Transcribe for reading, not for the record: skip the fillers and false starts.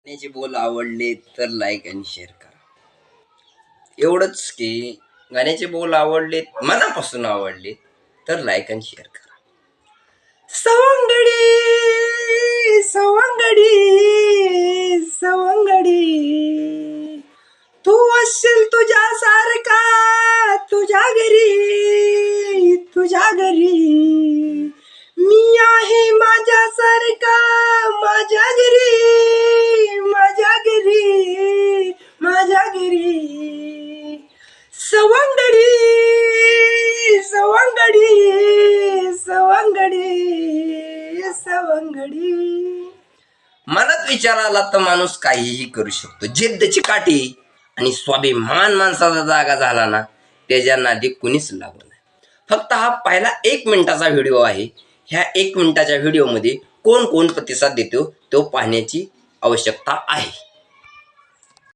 गाण्याचे बोल आवडले तर लाईक आणि शेअर करा. एवढंच की गाण्याचे बोल आवडले, मनापासून आवडले तर लाईक आणि शेअर करा. सवंगडी सवंगडी सवंगडी, तू असशील तुझ्यासारखा तुझ्या घरी तुझ्या घरी, मी आहे माझ्यासारखा माझ्या घरी माझ्या घरी माझ्या घरी. सवंगडी सवंगडी सवंगडी सवंगडी. मनात विचार आला तर माणूस काहीही करू शकतो. जिद्दची काठी आणि स्वाभिमान माणसाचा जागा झाला ना, त्याच्या नादी कुणीच लागू नाही. फक्त हा पहिला 1 मिनिटाचा व्हिडिओ आहे. ह्या 1 मिनिटाच्या व्हिडिओमध्ये कोण कोण प्रतिसाद देतो तो पाहण्याची आवश्यकता आहे.